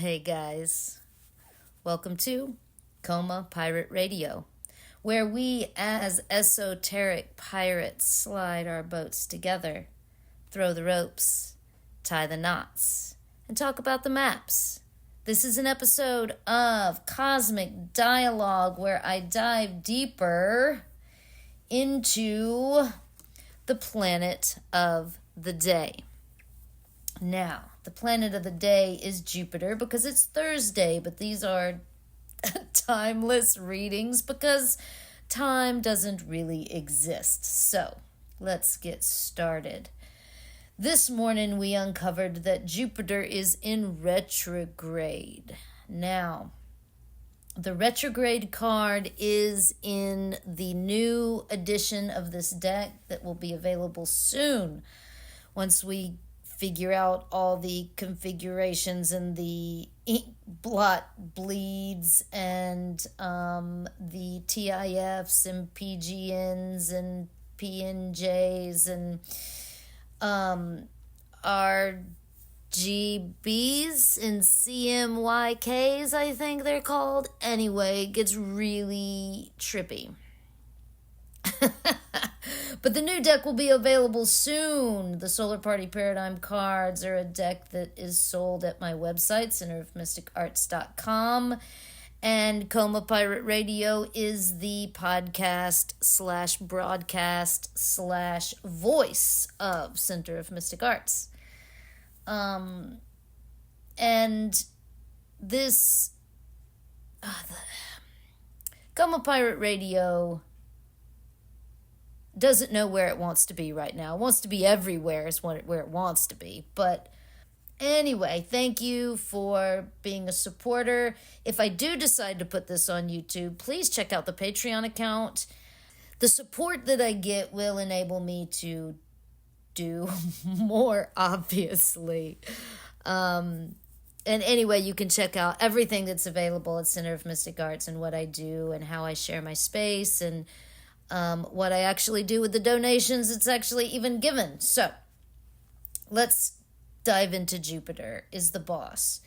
Hey guys, welcome to Coma Pirate Radio, where we as esoteric pirates slide our boats together, throw the ropes, tie the knots, and talk about the maps. This is an episode of Cosmic Dialogue where I dive deeper into the planet of the day. Now, the planet of the day is Jupiter because it's Thursday, but these are timeless readings because time doesn't really exist. So, let's get started. This morning we uncovered that Jupiter is in retrograde. Now, the retrograde card is in the new edition of this deck that will be available soon once we figure out all the configurations and the ink blot bleeds and the TIFs and PGNs and PNJs and RGBs and CMYKs, I think they're called. Anyway, it gets really trippy. But the new deck will be available soon. The Solar Party Paradigm cards are a deck that is sold at my website, centerofmysticarts.com. And Coma Pirate Radio is the podcast/broadcast/voice of Center of Mystic Arts. And this Coma Pirate Radio doesn't know where it wants to be right now. It wants to be everywhere is where it wants to be. But anyway, thank you for being a supporter. If I do decide to put this on YouTube, please check out the Patreon account. The support that I get will enable me to do more, obviously. And anyway, you can check out everything that's available at Center of Mystic Arts and what I do and how I share my space and what I actually do with the donations it's actually even given. So let's dive into Jupiter is the boss.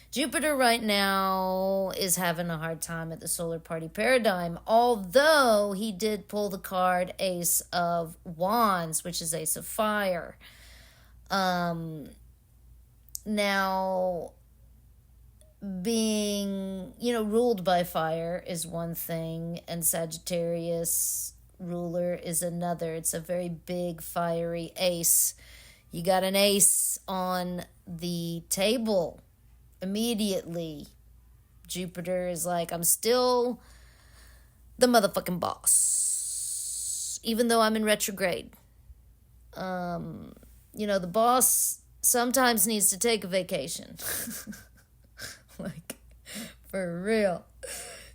Jupiter right now is having a hard time at the Solar Party Paradigm, although he did pull the card Ace of Wands, which is Ace of Fire. Now, being, ruled by fire is one thing, and Sagittarius ruler is another. It's a very big, fiery ace. You got an ace on the table immediately. Jupiter is like, I'm still the motherfucking boss, even though I'm in retrograde. The boss sometimes needs to take a vacation. Like, for real.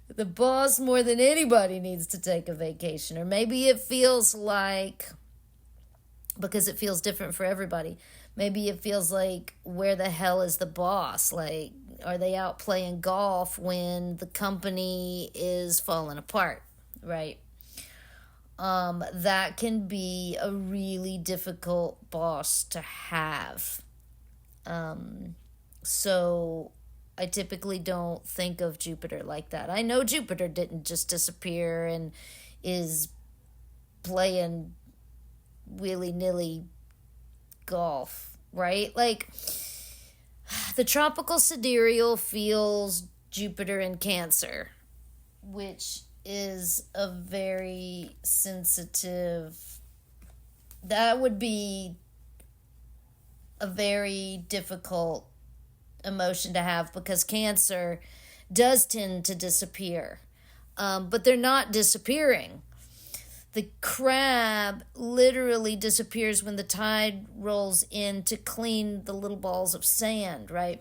The boss, more than anybody, needs to take a vacation. Or maybe it feels like, because it feels different for everybody, maybe it feels like, where the hell is the boss? Like, are they out playing golf when the company is falling apart, right? That can be a really difficult boss to have. So I typically don't think of Jupiter like that. I know Jupiter didn't just disappear and is playing willy-nilly golf, right? Like, the tropical sidereal feels Jupiter in Cancer, which is a very sensitive, that would be a very difficult emotion to have because Cancer does tend to disappear, but they're not disappearing. The crab literally disappears when the tide rolls in to clean the little balls of sand, right?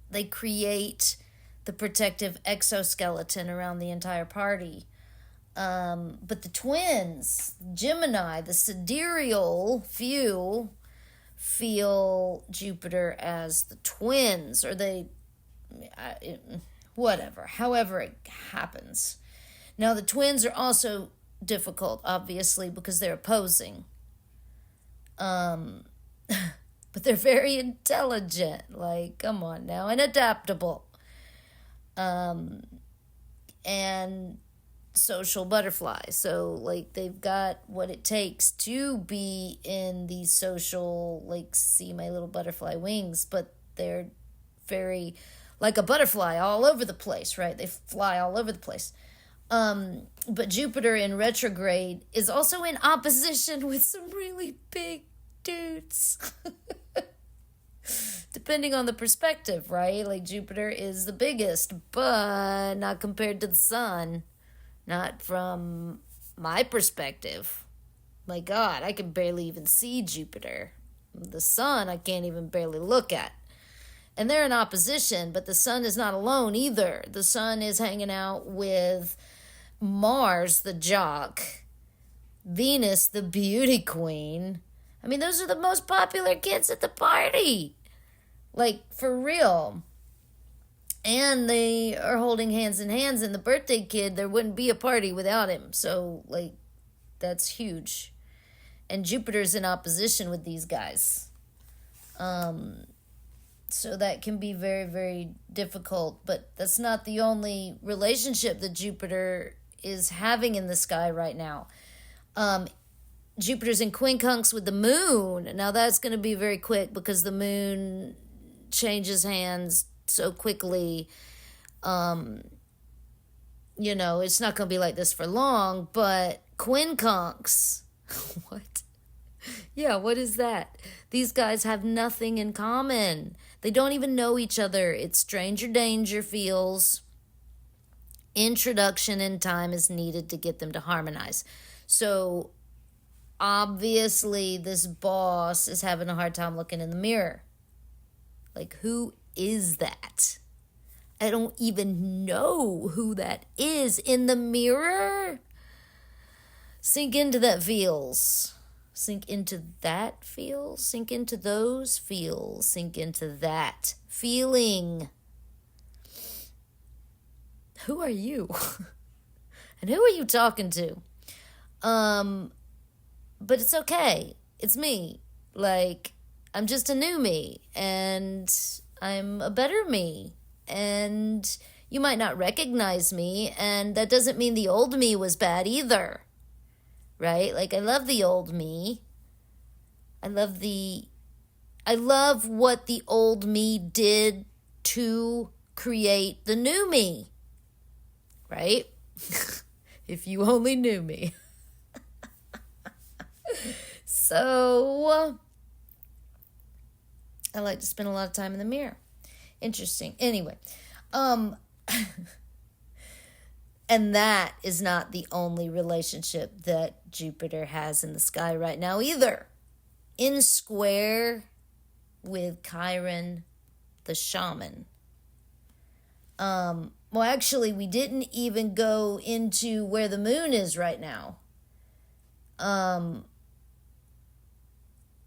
They create the protective exoskeleton around the entire party. But the twins, Gemini, the sidereal few, feel Jupiter as the twins, or however it happens. Now, the twins are also difficult, obviously, because they're opposing. but they're very intelligent. Like, come on now, and adaptable. And social butterflies. So, like, they've got what it takes to be in these social, like, see my little butterfly wings, but they're very like a butterfly all over the place, right? They fly all over the place. But Jupiter in retrograde is also in opposition with some really big dudes. Depending on the perspective, right? Like, Jupiter is the biggest, but not compared to the sun. Not from my perspective. My God, I can barely even see Jupiter. The sun, I can't even barely look at. And they're in opposition, but the sun is not alone either. The sun is hanging out with Mars, the jock, Venus, the beauty queen. I mean, those are the most popular kids at the party. Like, for real. And they are holding hands in hands, and the birthday kid, there wouldn't be a party without him. So, like, that's huge. And Jupiter's in opposition with these guys. So that can be very, very difficult. But that's not the only relationship that Jupiter is having in the sky right now. Jupiter's in quincunx with the moon. Now that's going to be very quick because the moon changes hands so quickly. It's not going to be like this for long, but quincunx, what? Yeah, what is that? These guys have nothing in common. They don't even know each other. It's stranger danger feels. Introduction in time is needed to get them to harmonize. So obviously this boss is having a hard time looking in the mirror. Like, who is that? I don't even know who that is in the mirror. Sink into that feels. Sink into that feels. Sink into those feels. Sink into that feeling. Who are you? And who are you talking to? But it's okay. It's me. Like, I'm just a new me. And I'm a better me. And you might not recognize me. And that doesn't mean the old me was bad either. Right? Like, I love the old me. I love what the old me did to create the new me. Right? If you only knew me. So, I like to spend a lot of time in the mirror. Interesting. Anyway, and that is not the only relationship that Jupiter has in the sky right now either. In square with Chiron, the shaman. Well, actually, we didn't even go into where the moon is right now.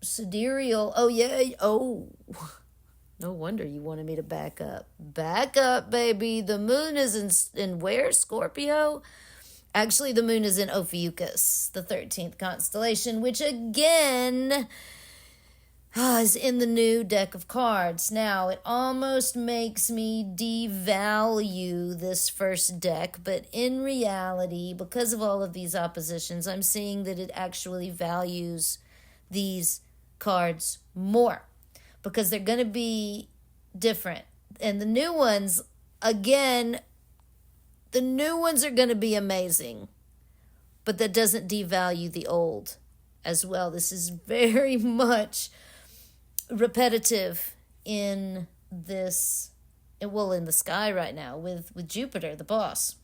Sidereal. Oh, yeah. Oh, no wonder you wanted me to back up. Back up, baby. The moon is in where? Scorpio? Actually, the moon is in Ophiuchus, the 13th constellation, which again is in the new deck of cards. Now, it almost makes me devalue this first deck, but in reality, because of all of these oppositions, I'm seeing that it actually values these cards more because they're going to be different. And the new ones, again, the new ones are going to be amazing, but that doesn't devalue the old as well. This is very much repetitive in this, well, in the sky right now with Jupiter, the boss.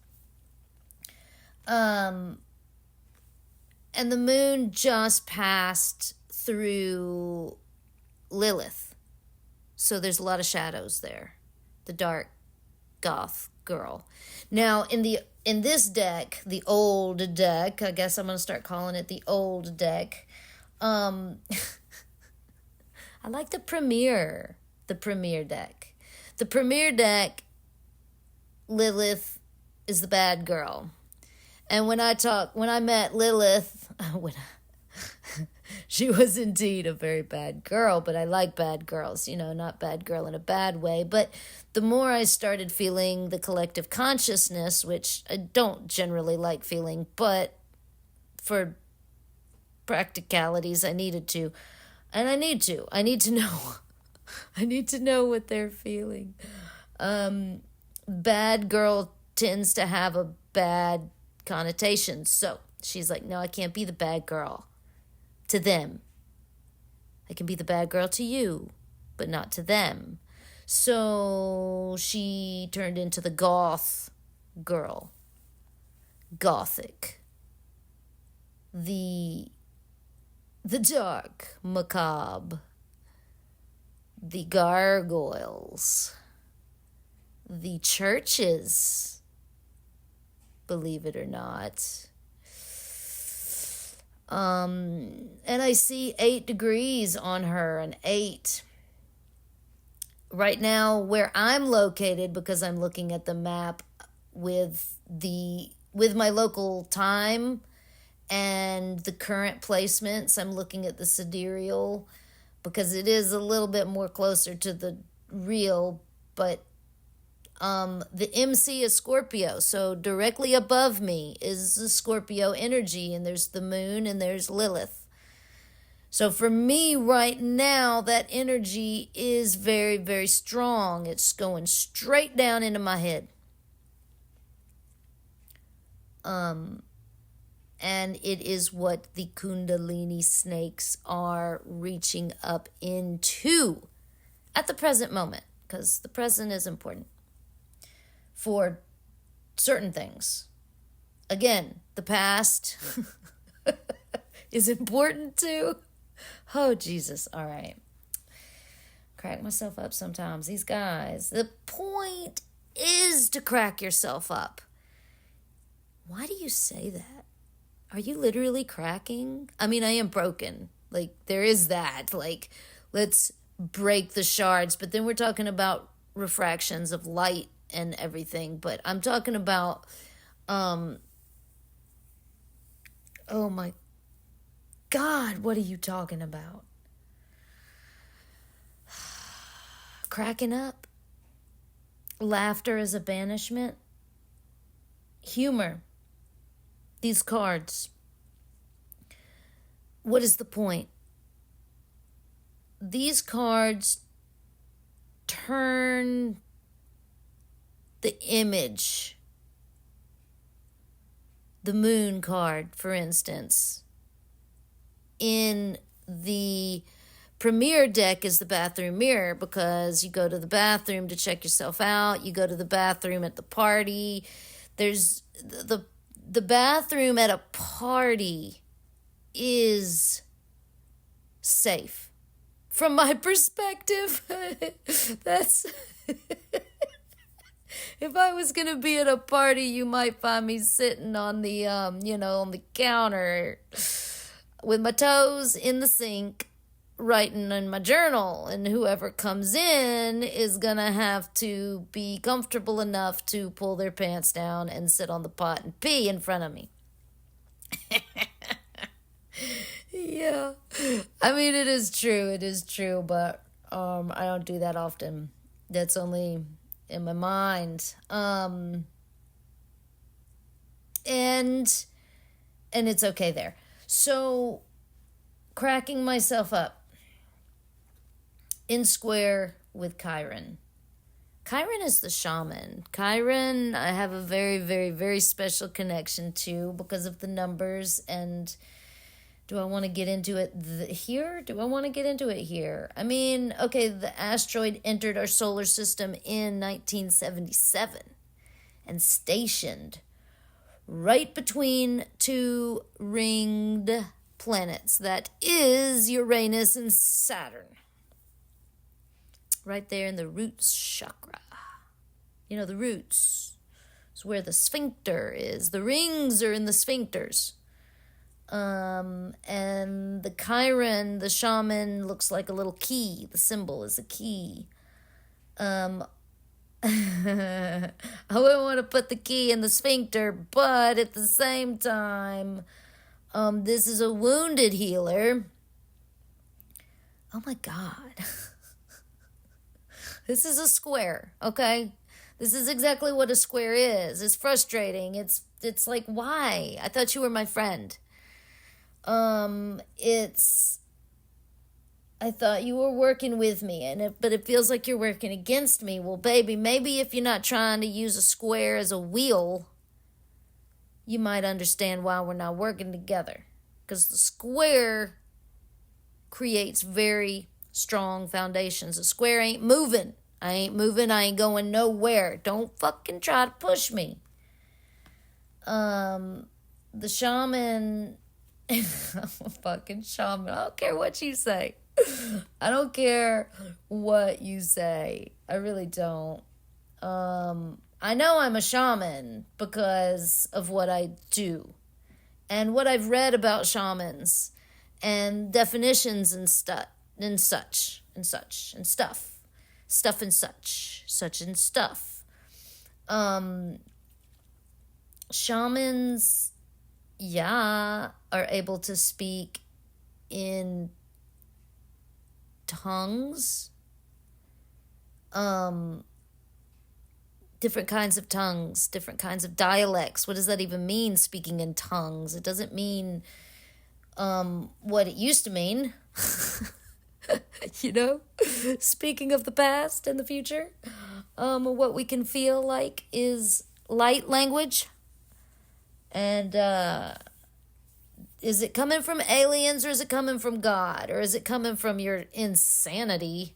And the moon just passed through Lilith. So there's a lot of shadows there. The dark goth girl. Now, in this deck, the old deck, I guess I'm going to start calling it the old deck. I like the premier deck. The premier deck, Lilith is the bad girl. And when I met Lilith, She was indeed a very bad girl, but I like bad girls, not bad girl in a bad way. But the more I started feeling the collective consciousness, which I don't generally like feeling, but for practicalities, I needed to. And I need to. I need to know. I need to know what they're feeling. Bad girl tends to have a bad connotation. So she's like, no, I can't be the bad girl to them. I can be the bad girl to you, but not to them. So she turned into the goth girl. Gothic. The dark, macabre. The gargoyles. The churches, believe it or not. And I see 8 degrees on her, an 8. Right now, where I'm located, because I'm looking at the map with my local time and the current placements, I'm looking at the sidereal because it is a little bit more closer to the real, but the MC is Scorpio, so directly above me is the Scorpio energy, and there's the moon and there's Lilith. So for me right now, that energy is very, very strong. It's going straight down into my head. And it is what the Kundalini snakes are reaching up into at the present moment, because the present is important for certain things. Again, the past is important too. Oh, Jesus. All right. Crack myself up sometimes. These guys. The point is to crack yourself up. Why do you say that? Are you literally cracking? I mean, I am broken. Like, there is that. Like, let's break the shards. But then we're talking about refractions of light and everything, but I'm talking about oh my God, what are you talking about? Cracking up. Laughter is a banishment. Humor. These cards. What is the point? These cards turn the image. The moon card, for instance. In the premier deck is the bathroom mirror, because you go to the bathroom to check yourself out. You go to the bathroom at the party. There's the bathroom at a party is safe. From my perspective, that's... If I was going to be at a party, you might find me sitting on the, on the counter with my toes in the sink, writing in my journal. And whoever comes in is going to have to be comfortable enough to pull their pants down and sit on the pot and pee in front of me. Yeah. I mean, it is true, but I don't do that often. That's only in my mind. And it's okay there. So, cracking myself up in square with Chiron. Chiron is the shaman. Chiron, I have a very, very, very special connection to because of the numbers. And do I want to get into it here? Do I want to get into it here? I mean, okay, the asteroid entered our solar system in 1977 and stationed right between 2 ringed planets. That is Uranus and Saturn. Right there in the roots chakra. You know, the roots is where the sphincter is. The rings are in the sphincters. And the Chiron, the shaman, looks like a little key. The symbol is a key. I wouldn't want to put the key in the sphincter, but at the same time, this is a wounded healer. Oh my God. This is a square, okay? This is exactly what a square is. It's frustrating. It's like, why? I thought you were my friend. It's I thought you were working with me, but it feels like you're working against me. Well, baby, maybe if you're not trying to use a square as a wheel, you might understand why we're not working together. Because the square creates very strong foundations. A square ain't moving. I ain't moving. I ain't going nowhere. Don't fucking try to push me. The shaman, I'm a fucking shaman. I don't care what you say. I don't care what you say. I really don't. I know I'm a shaman because of what I do and what I've read about shamans and definitions and stuff and such and such and stuff and such and stuff. Shamans, yeah, are able to speak in tongues, different kinds of tongues, different kinds of dialects. What does that even mean, speaking in tongues? It doesn't mean what it used to mean. You know, speaking of the past and the future, what we can feel like is light language. And is it coming from aliens, or is it coming from God, or is it coming from your insanity?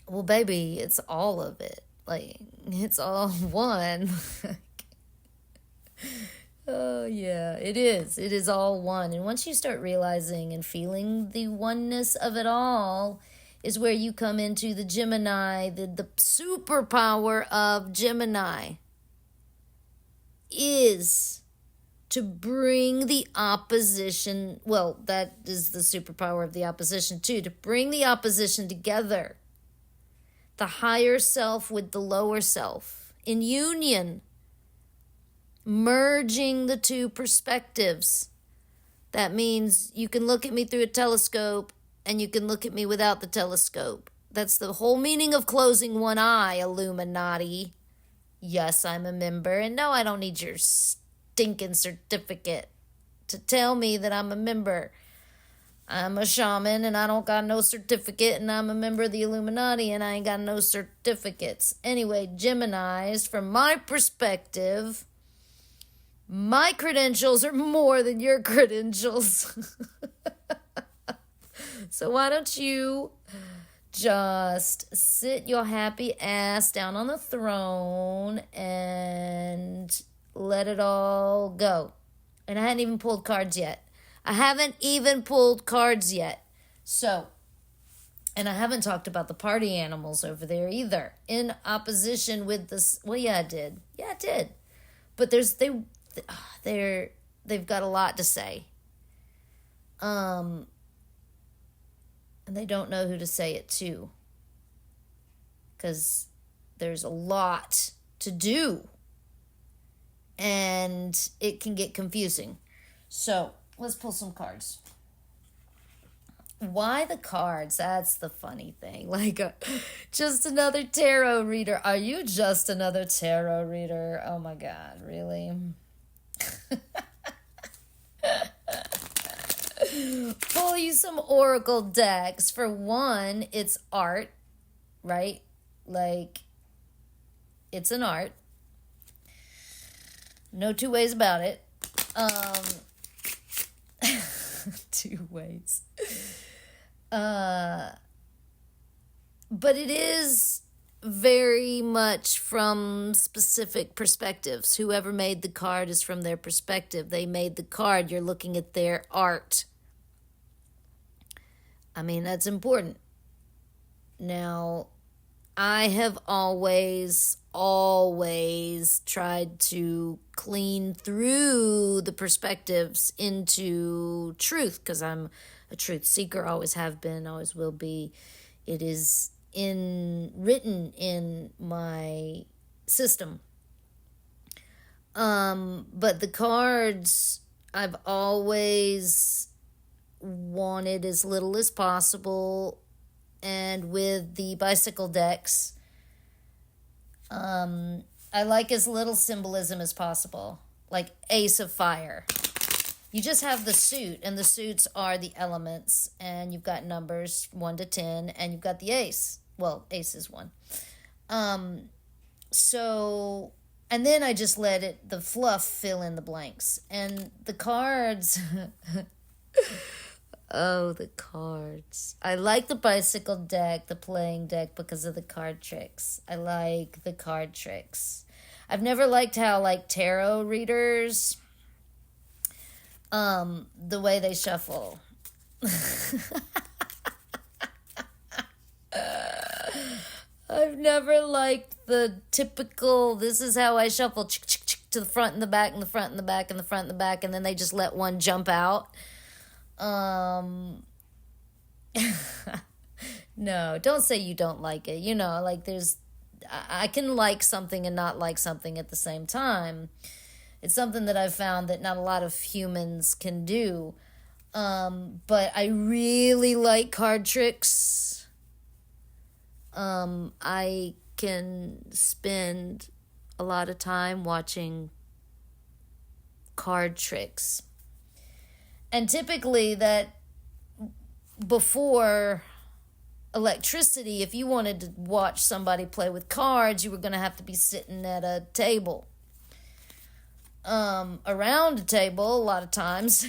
Well, baby, it's all of it. Like, it's all one. Oh, yeah, it is. It is all one. And once you start realizing and feeling the oneness of it all, is where you come into the Gemini, the superpower of Gemini is to bring the opposition. Well, that is the superpower of the opposition too, to bring the opposition together. The higher self with the lower self in union, merging the two perspectives. That means you can look at me through a telescope and you can look at me without the telescope. That's the whole meaning of closing one eye, Illuminati. Yes, I'm a member, and no, I don't need your stinking certificate to tell me that I'm a member. I'm a shaman, and I don't got no certificate, and I'm a member of the Illuminati, and I ain't got no certificates. Anyway, Geminis, from my perspective, my credentials are more than your credentials. So why don't you just sit your happy ass down on the throne and let it all go. And I hadn't even pulled cards yet. So, and I haven't talked about the party animals over there either. In opposition with this, well, yeah, I did. But they've got a lot to say. And they don't know who to say it to. Because there's a lot to do. And it can get confusing. So, let's pull some cards. Why the cards? That's the funny thing. Like, just another tarot reader. Are you just another tarot reader? Oh my God, really? Pull you some oracle decks. For one, it's art, right? Like, it's an art. No two ways about it. Two ways. But it is very much from specific perspectives. Whoever made the card is from their perspective. They made the card. You're looking at their art. I mean, that's important. Now, I have always tried to clean through the perspectives into truth, because I'm a truth seeker, always have been, always will be. It is written in my system. But the cards, I've always wanted as little as possible. And with the bicycle decks, I like as little symbolism as possible. Like Ace of Fire. You just have the suit, and the suits are the elements, and you've got numbers 1 to 10, and you've got the ace. Well, ace is 1. So, and then I just let the fluff fill in the blanks. And the cards, oh, the cards. I like the bicycle deck, the playing deck, because of the card tricks. I like the card tricks. I've never liked how, like, tarot readers, the way they shuffle. I've never liked the typical, this is how I shuffle, to the front and the back and the front and the back and the front and the back, and then they just let one jump out. No, don't say you don't like it. You know, like I can like something and not like something at the same time. It's something that I've found that not a lot of humans can do. But I really like card tricks. I can spend a lot of time watching card tricks. And typically that before electricity, if you wanted to watch somebody play with cards, you were going to have to be sitting at a table. Around a table a lot of times.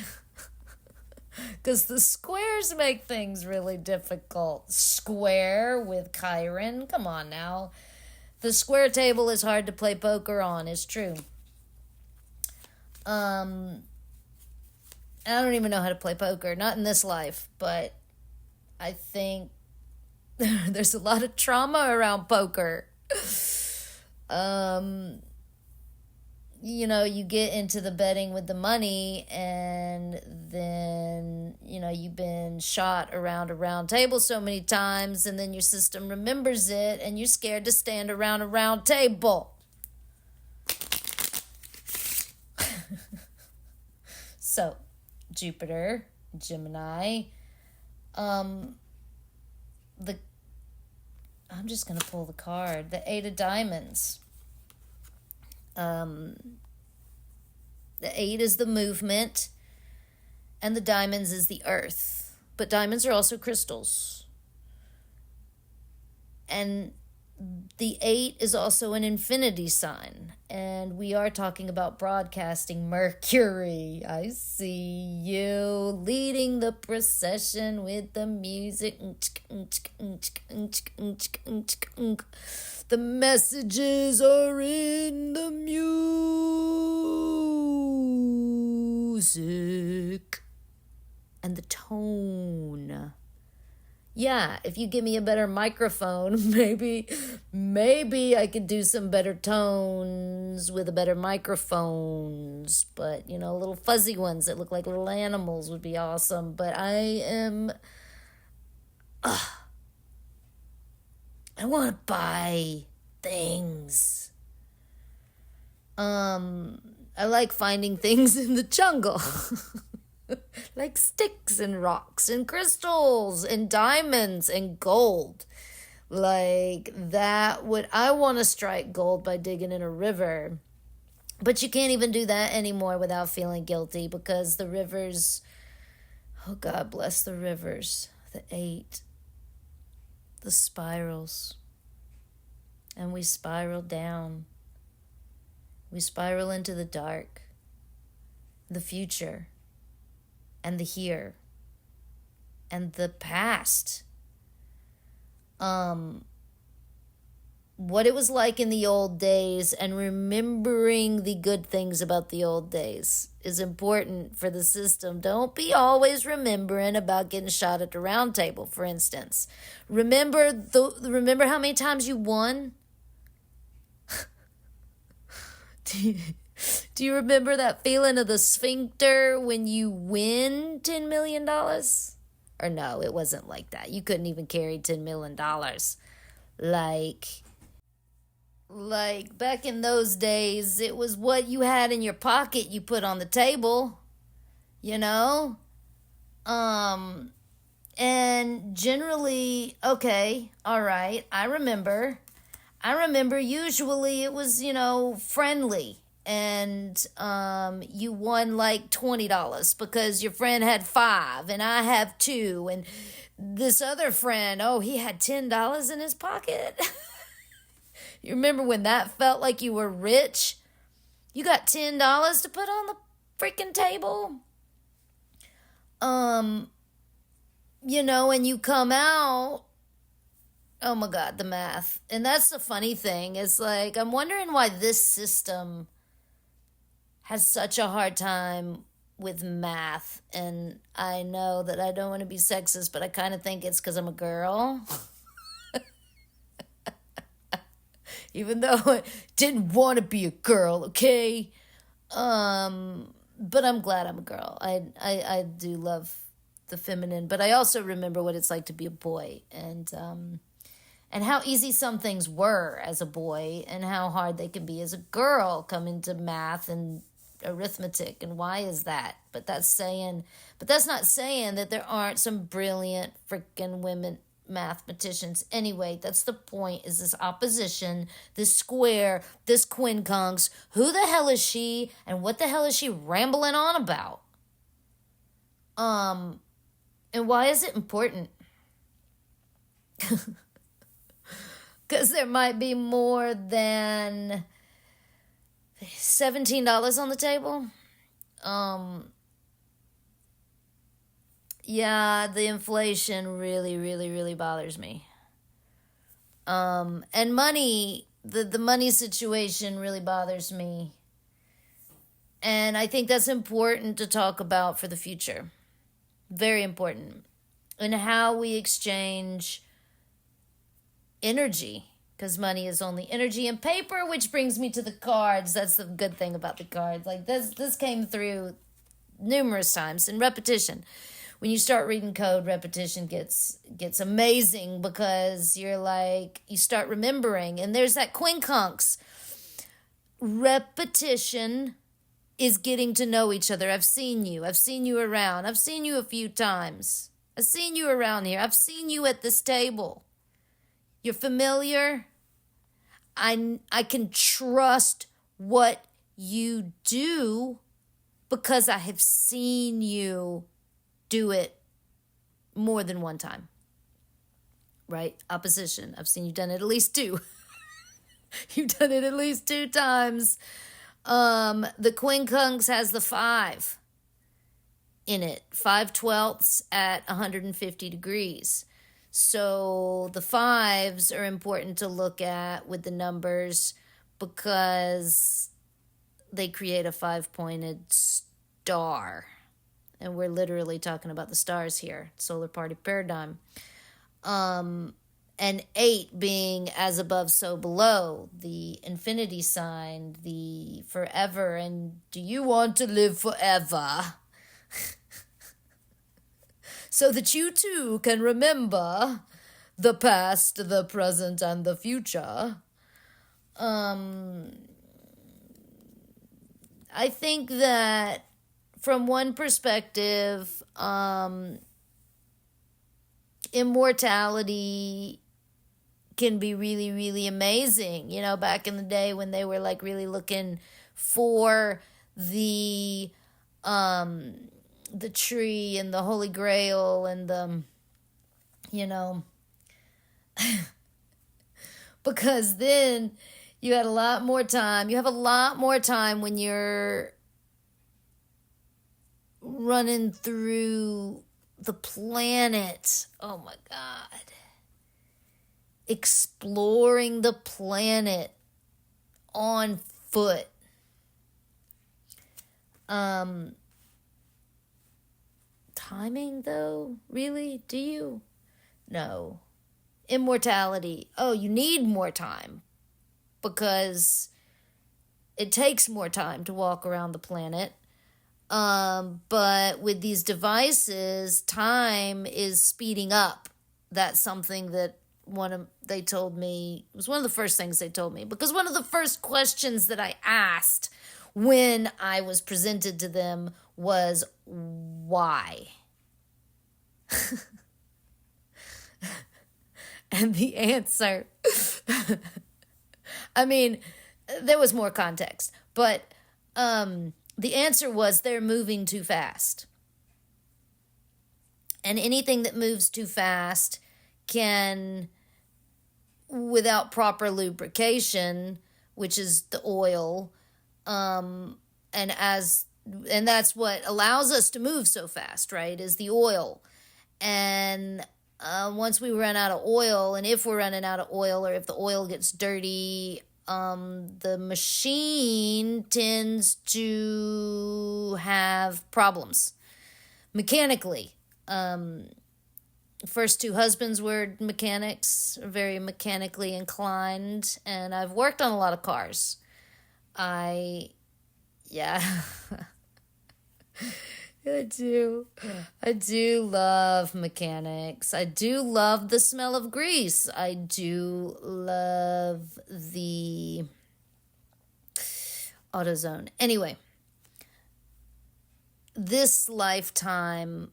Because the squares make things really difficult. Square with Chiron. Come on now. The square table is hard to play poker on. It's true. I don't even know how to play poker. Not in this life. But I think there's a lot of trauma around poker. You know, you get into the betting with the money, and then, you know, you've been shot around a round table so many times, and then your system remembers it, and you're scared to stand around a round table. So, Jupiter, Gemini, I'm just going to pull the card. The 8 of Diamonds. The 8 is the movement, and the diamonds is the earth. But diamonds are also crystals. And the 8 is also an infinity sign. And we are talking about broadcasting Mercury. I see you leading the procession with the music. The messages are in the music and the tone. Yeah, if you give me a better microphone, maybe I could do some better tones with a better microphones. But, you know, little fuzzy ones that look like little animals would be awesome. But I want to buy things. I like finding things in the jungle. Like sticks and rocks and crystals and diamonds and gold. Like that I want to strike gold by digging in a river. But you can't even do that anymore without feeling guilty, because the rivers, oh God bless the rivers, the 8. The spirals, and we spiral down. We spiral into the dark, the future, and the here, and the past. What it was like in the old days, and remembering the good things about the old days is important for the system. Don't be always remembering about getting shot at the round table, for instance. Remember how many times you won? Do you remember that feeling of the sphincter when you win $10 million? Or no, it wasn't like that. You couldn't even carry $10 million. Like back in those days, it was what you had in your pocket you put on the table, you know? Um, and generally, okay, all right, I remember. Usually it was, friendly. And you won like $20 because your friend had five and I have two. And this other friend, oh, he had $10 in his pocket. You remember when that felt like you were rich? You got $10 to put on the freaking table. Um, and you come out, oh my God, the math. And that's the funny thing is like, I'm wondering why this system has such a hard time with math. And I know that I don't want to be sexist, but I kind of think it's because I'm a girl. Even though I didn't want to be a girl, okay? But I'm glad I'm a girl. I do love the feminine, but I also remember what it's like to be a boy, and how easy some things were as a boy and how hard they can be as a girl coming to math and arithmetic. And why is that? But that's not saying that there aren't some brilliant freaking women mathematicians. Anyway, that's the point, is this opposition, this square, this quincunx. Who the hell is she and what the hell is she rambling on about? And why is it important? Because there might be more than $17 on the table. Yeah, the inflation really, really, really bothers me. And money, the money situation really bothers me. And I think that's important to talk about for the future. Very important. And how we exchange energy, because money is only energy and paper, which brings me to the cards. That's the good thing about the cards. Like this came through numerous times in repetition. When you start reading code, repetition gets amazing, because you're like, you start remembering, and there's that quincunx. Repetition is getting to know each other. I've seen you around. I've seen you a few times. I've seen you around here. I've seen you at this table. You're familiar. I can trust what you do because I have seen you do it more than one time. Right? Opposition. I've seen you done it at least two. You've done it at least two times. The quincunx has the 5 in it. 5/12 at 150 degrees. So the 5s are important to look at with the numbers, because they create a 5-pointed star. And we're literally talking about the stars here, solar party paradigm. And 8 being as above, so below, the infinity sign, the forever, and do you want to live forever? So that you too can remember the past, the present, and the future. I think that from one perspective, immortality can be really, really amazing. You know, back in the day when they were like really looking for the tree and the Holy Grail and because then you had a lot more time. You have a lot more time when you're running through the planet. Oh my God. Exploring the planet on foot. Timing though? Really? Do you? No. Immortality. Oh, you need more time, because it takes more time to walk around the planet. But with these devices, time is speeding up. That's something that they told me, it was one of the first things they told me, because one of the first questions that I asked when I was presented to them was, why? And the answer, I mean, there was more context, but the answer was they're moving too fast. And anything that moves too fast can, without proper lubrication, which is the oil, and that's what allows us to move so fast, right? Is the oil. And once we run out of oil, and if we're running out of oil, or if the oil gets dirty, the machine tends to have problems mechanically. First two husbands were mechanics, very mechanically inclined, and I've worked on a lot of cars. Yeah. I do. I do love mechanics. I do love the smell of grease. I do love the AutoZone. Anyway, this lifetime,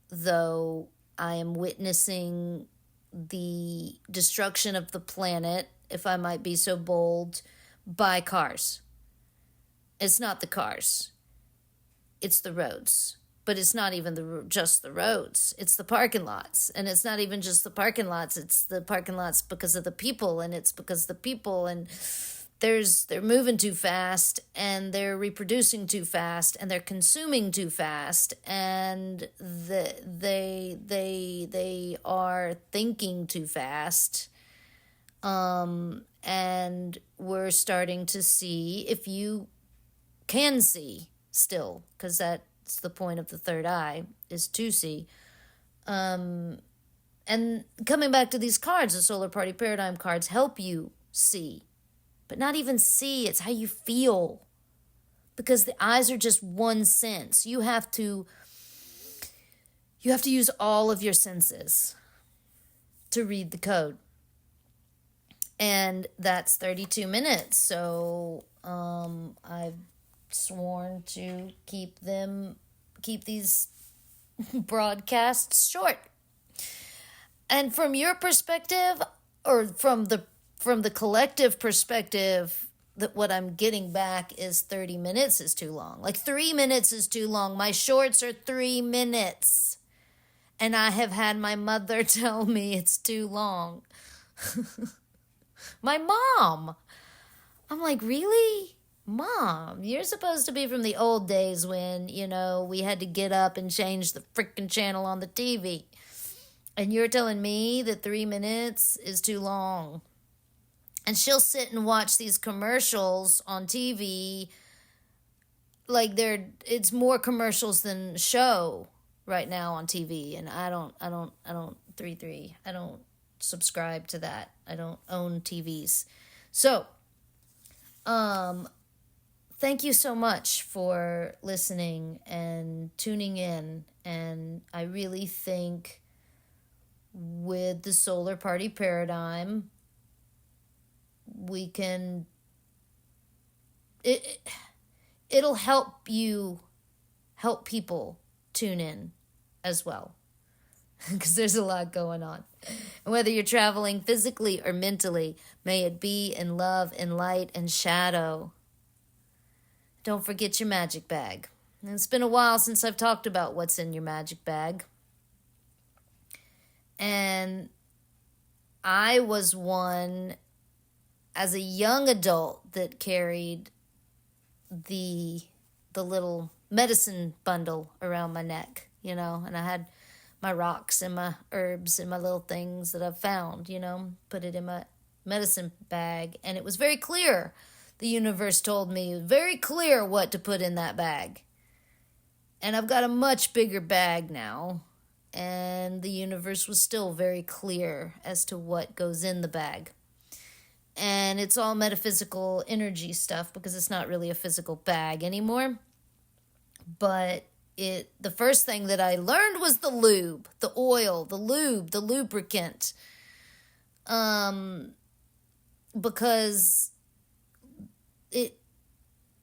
though, I am witnessing the destruction of the planet, if I might be so bold, by cars. It's not the cars. It's the roads. But it's not even just the roads. It's the parking lots. And it's not even just the parking lots. It's the parking lots because of the people. And it's because the people. And they're moving too fast. And they're reproducing too fast. And they're consuming too fast. And they are thinking too fast. And we're starting to see, if you can see still, because that's the point of the third eye, is to see. And coming back to these cards, the solar party paradigm cards help you see, but not even see, it's how you feel, because the eyes are just one sense. You have to use all of your senses to read the code. And that's 32 minutes. So I've sworn to keep these broadcasts short. And from your perspective, or from the collective perspective, that what I'm getting back is 30 minutes is too long. Like 3 minutes is too long. My shorts are 3 minutes. And I have had my mother tell me it's too long. My mom. I'm like, really? Mom, you're supposed to be from the old days when, we had to get up and change the freaking channel on the TV. And you're telling me that 3 minutes is too long. And she'll sit and watch these commercials on TV like it's more commercials than show right now on TV. And I don't subscribe to that. I don't own TVs. So, thank you so much for listening and tuning in. And I really think with the solar party paradigm, we can, it'll help people tune in as well. Because there's a lot going on. And whether you're traveling physically or mentally, may it be in love, in light, and shadow. Don't forget your magic bag. And it's been a while since I've talked about what's in your magic bag. And I was one, as a young adult, that carried the little medicine bundle around my neck, and I had my rocks and my herbs and my little things that I've found, put it in my medicine bag. And it was very clear. The universe told me very clear what to put in that bag. And I've got a much bigger bag now. And the universe was still very clear as to what goes in the bag. And it's all metaphysical energy stuff, because it's not really a physical bag anymore. But the first thing that I learned was the lube, the oil, the lube, the lubricant. Because it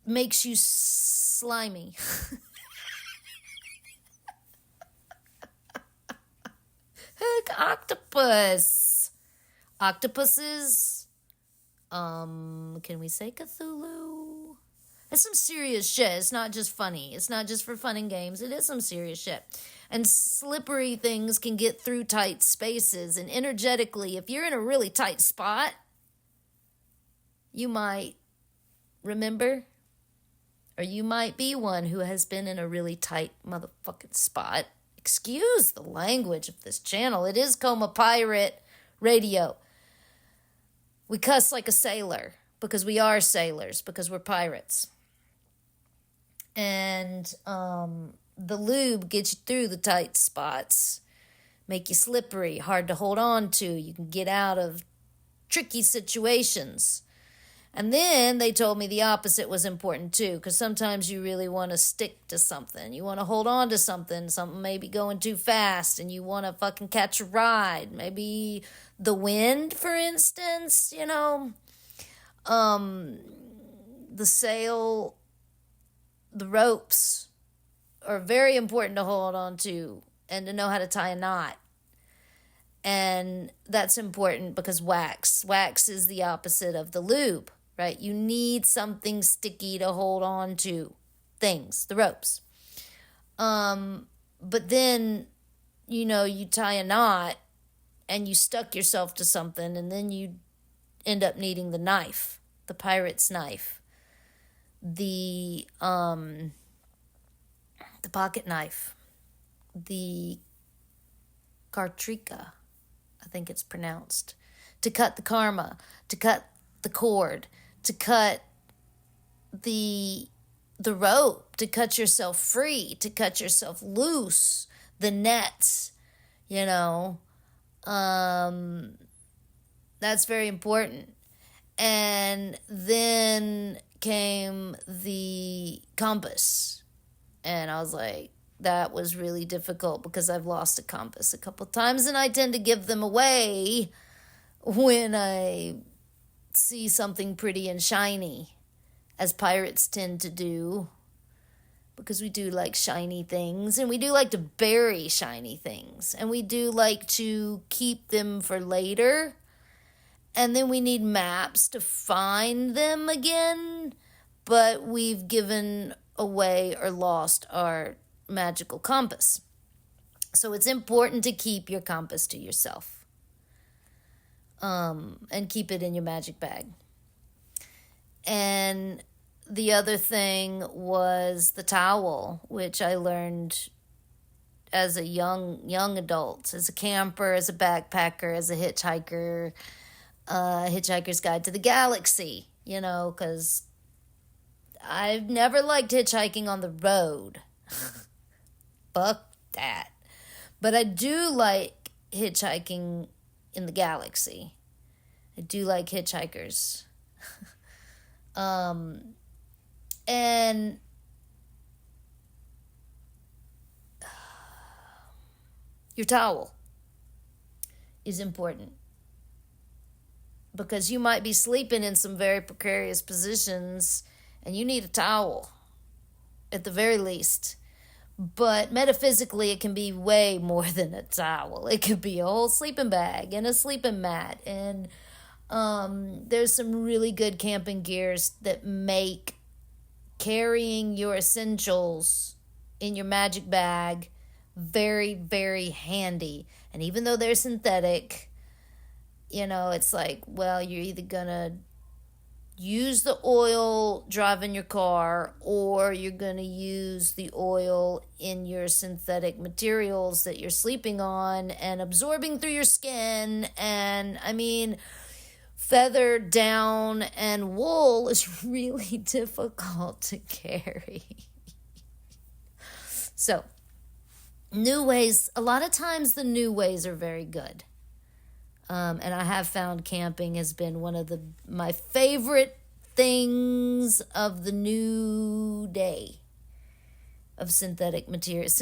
makes you slimy. Heck, octopus. Octopuses. Can we say Cthulhu? It's some serious shit. It's not just funny. It's not just for fun and games. It is some serious shit. And slippery things can get through tight spaces. And energetically, if you're in a really tight spot, you might remember, or you might be one who has been in a really tight motherfucking spot. Excuse the language of this channel. It is Coma Pirate Radio. We cuss like a sailor because we are sailors, because we're pirates. And the lube gets you through the tight spots, make you slippery, hard to hold on to. You can get out of tricky situations. And then they told me the opposite was important too, because sometimes you really want to stick to something. You want to hold on to something may be going too fast, and you want to fucking catch a ride. Maybe the wind, for instance, the sail, the ropes are very important to hold on to and to know how to tie a knot. And that's important because wax is the opposite of the lube, right? You need something sticky to hold on to things, the ropes. But then, you tie a knot and you stuck yourself to something, and then you end up needing the knife, the pirate's knife, the pocket knife, the cartrica, I think it's pronounced, to cut the karma, to cut the cord, to cut the rope, to cut yourself free, to cut yourself loose, the nets, that's very important. And then came the compass. And I was like, that was really difficult because I've lost a compass a couple times, and I tend to give them away when I see something pretty and shiny, as pirates tend to do, because we do like shiny things, and we do like to bury shiny things, and we do like to keep them for later, and then we need maps to find them again, but we've given away or lost our magical compass. So it's important to keep your compass to yourself, and keep it in your magic bag. And the other thing was the towel, which I learned as a young adult, as a camper, as a backpacker, as a hitchhiker, Hitchhiker's Guide to the Galaxy, because I've never liked hitchhiking on the road. Fuck that. But I do like hitchhiking in the galaxy. I do like hitchhikers. And your towel is important, because you might be sleeping in some very precarious positions and you need a towel at the very least. But metaphysically, it can be way more than a towel. It could be a whole sleeping bag and a sleeping mat. And there's some really good camping gears that make carrying your essentials in your magic bag very, very handy. And even though they're synthetic, it's like, well, you're either gonna use the oil driving your car, or you're going to use the oil in your synthetic materials that you're sleeping on and absorbing through your skin. And feather, down, and wool is really difficult to carry. So, new ways, a lot of times the new ways are very good. And I have found camping has been one of my favorite things of the new day of synthetic materials.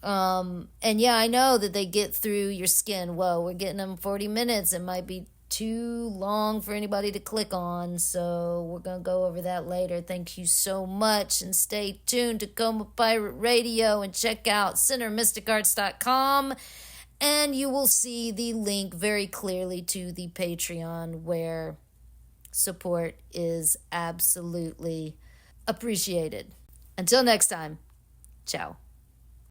And yeah, I know that they get through your skin. Whoa, we're getting them 40 minutes. It might be too long for anybody to click on, so we're going to go over that later. Thank you so much, and stay tuned to Coma Pirate Radio and check out centermysticarts.com, and you will see the link very clearly to the Patreon, where support is absolutely appreciated. Until next time, ciao.